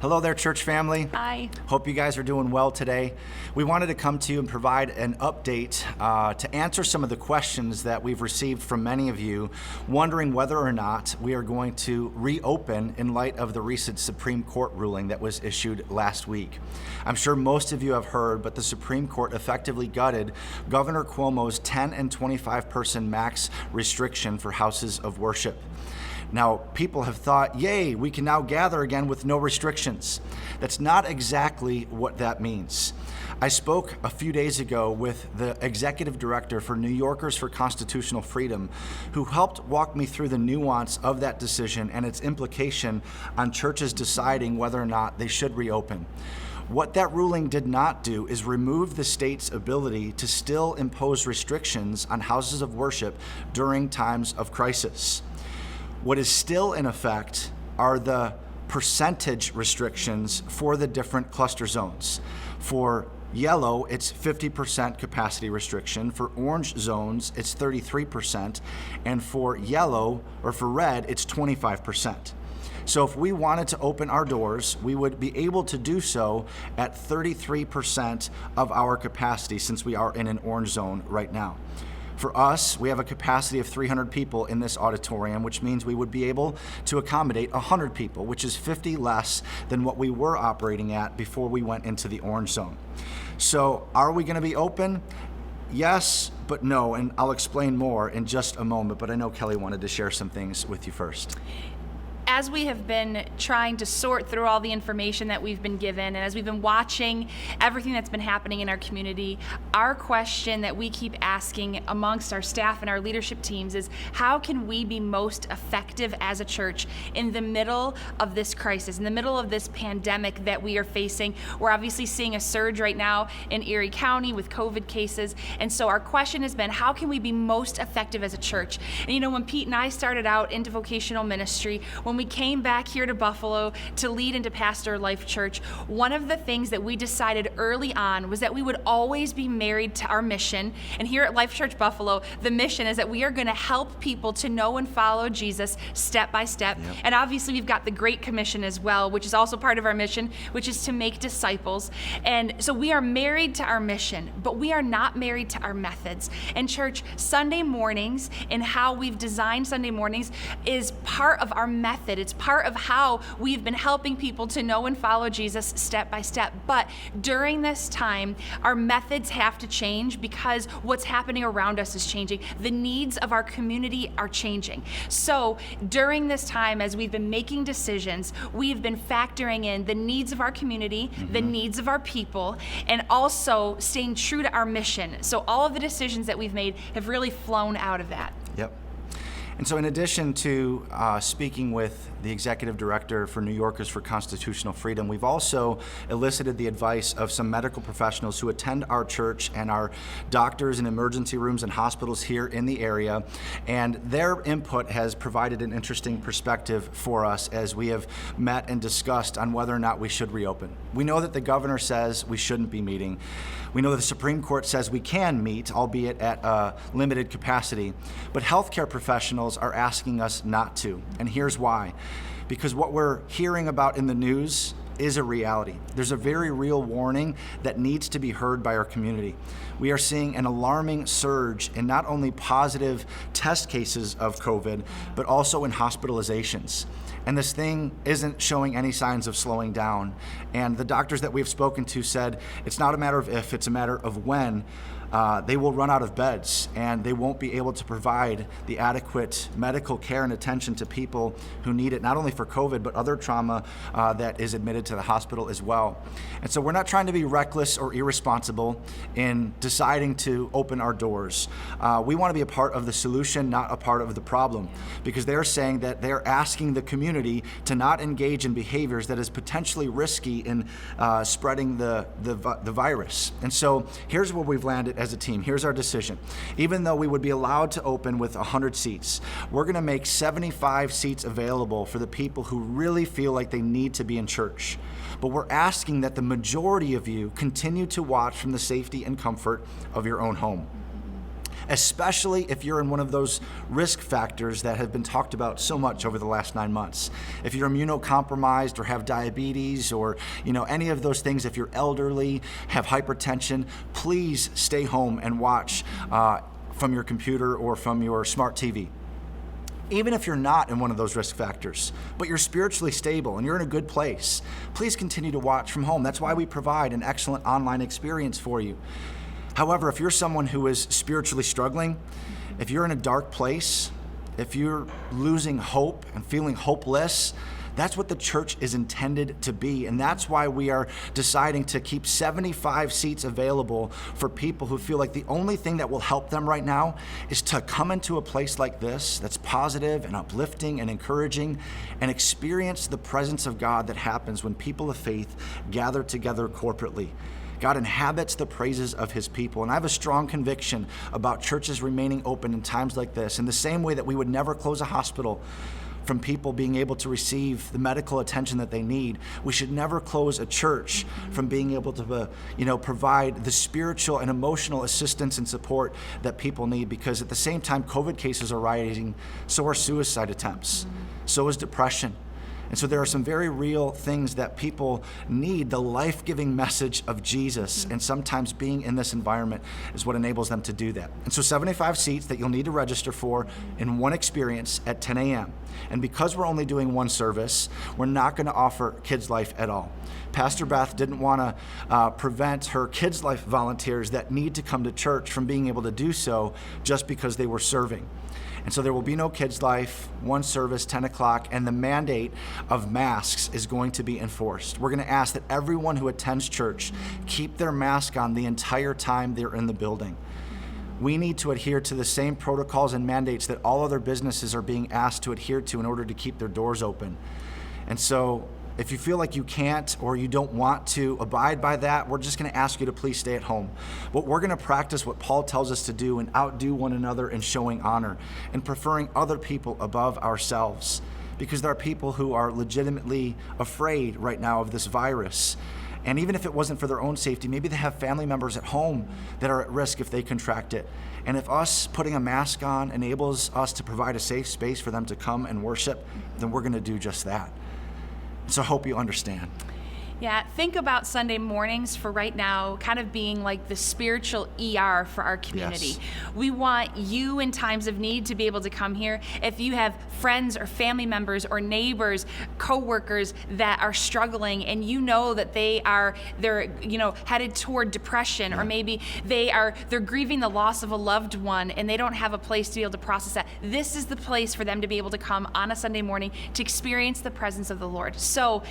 Hello there, church family. Hi. Hope you guys are doing well today. We wanted to come to you and provide an update to answer some of the questions that we've received from many of you, wondering whether or not we are going to reopen in light of the recent Supreme Court ruling that was issued last week. I'm sure most of you have heard, but the Supreme Court effectively gutted Governor Cuomo's 10 and 25 person max restriction for houses of worship. Now, people have thought, yay, we can now gather again with no restrictions. That's not exactly what that means. I spoke a few days ago with the executive director for New Yorkers for Constitutional Freedom, who helped walk me through the nuance of that decision and its implication on churches deciding whether or not they should reopen. What that ruling did not do is remove the state's ability to still impose restrictions on houses of worship during times of crisis. What is still in effect are the percentage restrictions for the different cluster zones. For yellow, it's 50% capacity restriction. For orange zones, it's 33%. And for yellow, or for red, it's 25%. So if we wanted to open our doors, we would be able to do so at 33% of our capacity, since we are in an orange zone right now. For us, we have a capacity of 300 people in this auditorium, which means we would be able to accommodate 100 people, which is 50 less than what we were operating at before we went into the orange zone. So are we going to be open? Yes, but no, and I'll explain more in just a moment, but I know Kelly wanted to share some things with you first. As we have been trying to sort through all the information that we've been given, and as we've been watching everything that's been happening in our community, our question that we keep asking amongst our staff and our leadership teams is, how can we be most effective as a church in the middle of this crisis, in the middle of this pandemic that we are facing? We're obviously seeing a surge right now in Erie County with COVID cases, and so our question has been, how can we be most effective as a church? And you know, when Pete and I started out into vocational ministry, when we came back here to Buffalo to lead into Pastor Life Church, one of the things that we decided early on was that we would always be married to our mission. And here at Life Church Buffalo, the mission is that we are going to help people to know and follow Jesus step by step. Yep. And obviously we've got the Great Commission as well, which is also part of our mission, which is to make disciples. And so we are married to our mission, but we are not married to our methods. And church, Sunday mornings and how we've designed Sunday mornings is part of our method. It's part of how we've been helping people to know and follow Jesus step by step. But during this time, our methods have to change because what's happening around us is changing. The needs of our community are changing. So during this time, as we've been making decisions, we've been factoring in the needs of our community, the needs of our people, and also staying true to our mission. So all of the decisions that we've made have really flown out of that. Yep. And so in addition to speaking with the executive director for New Yorkers for Constitutional Freedom, we've also elicited the advice of some medical professionals who attend our church and our doctors in emergency rooms and hospitals here in the area. And their input has provided an interesting perspective for us as we have met and discussed on whether or not we should reopen. We know that the governor says we shouldn't be meeting. We know that the Supreme Court says we can meet, albeit at a limited capacity. But healthcare professionals are asking us not to. And here's why. Because what we're hearing about in the news is a reality. There's a very real warning that needs to be heard by our community. We are seeing an alarming surge in not only positive test cases of COVID, but also in hospitalizations. And this thing isn't showing any signs of slowing down. And the doctors that we've spoken to said it's not a matter of if, it's a matter of when. They will run out of beds and they won't be able to provide the adequate medical care and attention to people who need it, not only for COVID, but other trauma that is admitted to the hospital as well. And so we're not trying to be reckless or irresponsible in deciding to open our doors. We want to be a part of the solution, not a part of the problem, because they're saying that they're asking the community to not engage in behaviors that is potentially risky in spreading the virus. And so here's where we've landed as a team. Here's our decision. Even though we would be allowed to open with 100 seats, we're going to make 75 seats available for the people who really feel like they need to be in church. But we're asking that the majority of you continue to watch from the safety and comfort of your own home. especially if you're in one of those risk factors that have been talked about so much over the last 9 months. If you're immunocompromised or have diabetes or any of those things, if you're elderly, have hypertension, please stay home and watch from your computer or from your smart TV. Even if you're not in one of those risk factors, but you're spiritually stable and you're in a good place, please continue to watch from home. That's why we provide an excellent online experience for you. However, if you're someone who is spiritually struggling, if you're in a dark place, if you're losing hope and feeling hopeless, that's what the church is intended to be. And that's why we are deciding to keep 75 seats available for people who feel like the only thing that will help them right now is to come into a place like this that's positive and uplifting and encouraging and experience the presence of God that happens when people of faith gather together corporately. God inhabits the praises of his people. And I have a strong conviction about churches remaining open in times like this, in the same way that we would never close a hospital from people being able to receive the medical attention that they need. We should never close a church from being able to provide the spiritual and emotional assistance and support that people need, because at the same time COVID cases are rising, so are suicide attempts, so is depression. And so there are some very real things that people need, the life-giving message of Jesus, and sometimes being in this environment is what enables them to do that. And so 75 seats that you'll need to register for in one experience at 10 a.m. And because we're only doing one service, we're not going to offer Kids Life at all. Pastor Beth didn't want to prevent her Kids Life volunteers that need to come to church from being able to do so just because they were serving. And so there will be no Kids Life, one service, 10 o'clock, and the mandate of masks is going to be enforced. We're going to ask that everyone who attends church keep their mask on the entire time they're in the building. We need to adhere to the same protocols and mandates that all other businesses are being asked to adhere to in order to keep their doors open. And so if you feel like you can't or you don't want to abide by that, we're just going to ask you to please stay at home. But we're going to practice what Paul tells us to do and outdo one another in showing honor and preferring other people above ourselves, because there are people who are legitimately afraid right now of this virus. And even if it wasn't for their own safety, maybe they have family members at home that are at risk if they contract it. And if us putting a mask on enables us to provide a safe space for them to come and worship, then we're going to do just that. So I hope you understand. Yeah, think about Sunday mornings for right now kind of being like the spiritual ER for our community. Yes. We want you in times of need to be able to come here. If you have friends or family members or neighbors, coworkers that are struggling and you know that they're headed toward depression, or maybe they're grieving the loss of a loved one and they don't have a place to be able to process that. This is the place for them to be able to come on a Sunday morning to experience the presence of the Lord. So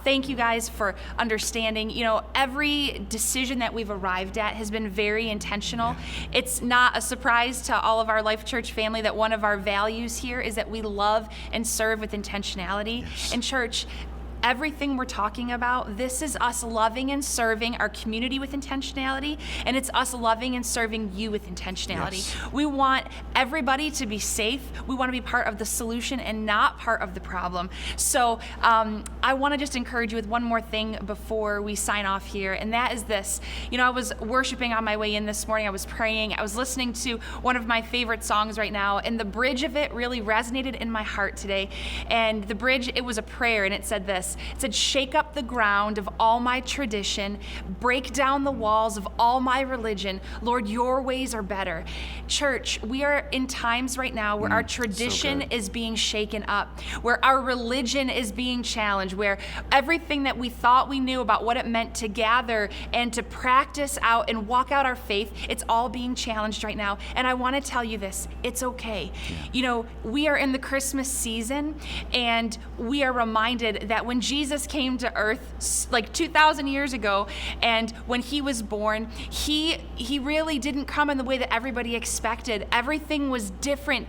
thank you guys for understanding. Every decision that we've arrived at has been very intentional. It's not a surprise to all of our Life Church family that one of our values here is that we love and serve with intentionality. Yes. In church, everything we're talking about, this is us loving and serving our community with intentionality, and it's us loving and serving you with intentionality. Yes. We want everybody to be safe. We want to be part of the solution and not part of the problem. So I want to just encourage you with one more thing before we sign off here, and that is this. I was worshiping on my way in this morning. I was praying. I was listening to one of my favorite songs right now, and the bridge of it really resonated in my heart today. And the bridge, it was a prayer, and it said this. It said, "Shake up the ground of all my tradition, break down the walls of all my religion. Lord, your ways are better." Church, we are in times right now where our tradition is being shaken up, where our religion is being challenged, where everything that we thought we knew about what it meant to gather and to practice out and walk out our faith, it's all being challenged right now. And I want to tell you this, it's okay. We are in the Christmas season, and we are reminded that when Jesus came to earth like 2,000 years ago, and when he was born, he really didn't come in the way that everybody expected. Everything was different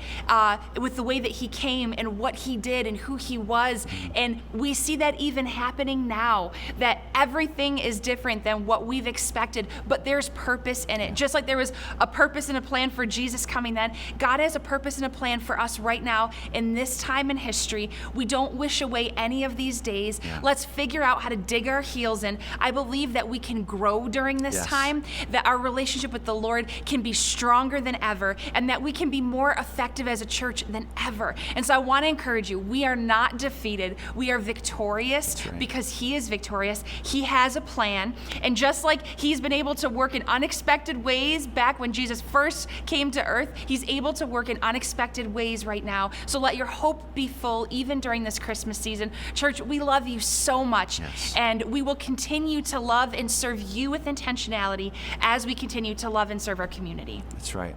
with the way that he came and what he did and who he was. And we see that even happening now, that everything is different than what we've expected, but there's purpose in it. Just like there was a purpose and a plan for Jesus coming then, God has a purpose and a plan for us right now in this time in history. We don't wish away any of these days. ways. Yeah. Let's figure out how to dig our heels in. I believe that we can grow during this Yes. time, that our relationship with the Lord can be stronger than ever, and that we can be more effective as a church than ever. And so I want to encourage you, we are not defeated. We are victorious. That's right. Because he is victorious. He has a plan. And just like he's been able to work in unexpected ways back when Jesus first came to earth, he's able to work in unexpected ways right now. So let your hope be full even during this Christmas season. Church, we love you so much. Yes. And we will continue to love and serve you with intentionality as we continue to love and serve our community. That's right.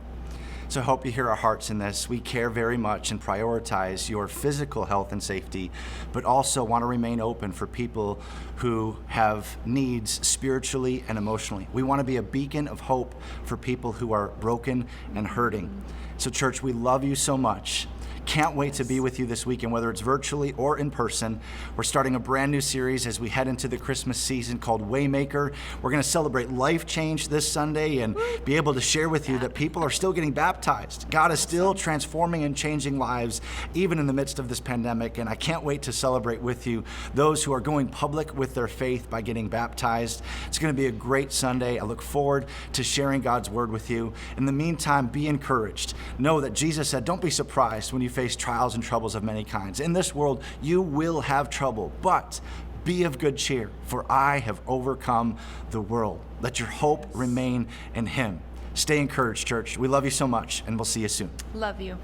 So I hope you hear our hearts in this. We care very much and prioritize your physical health and safety, but also want to remain open for people who have needs spiritually and emotionally. We want to be a beacon of hope for people who are broken and hurting. So church, we love you so much. Can't wait to be with you this weekend, whether it's virtually or in person. We're starting a brand new series as we head into the Christmas season called Waymaker. We're going to celebrate life change this Sunday and be able to share with you that people are still getting baptized. God is still transforming and changing lives, even in the midst of this pandemic. And I can't wait to celebrate with you those who are going public with their faith by getting baptized. It's going to be a great Sunday. I look forward to sharing God's word with you. In the meantime, be encouraged. Know that Jesus said, don't be surprised when you face trials and troubles of many kinds. In this world, you will have trouble, but be of good cheer, for I have overcome the world. Let your hope remain in him. Stay encouraged, church. We love you so much, and we'll see you soon. Love you.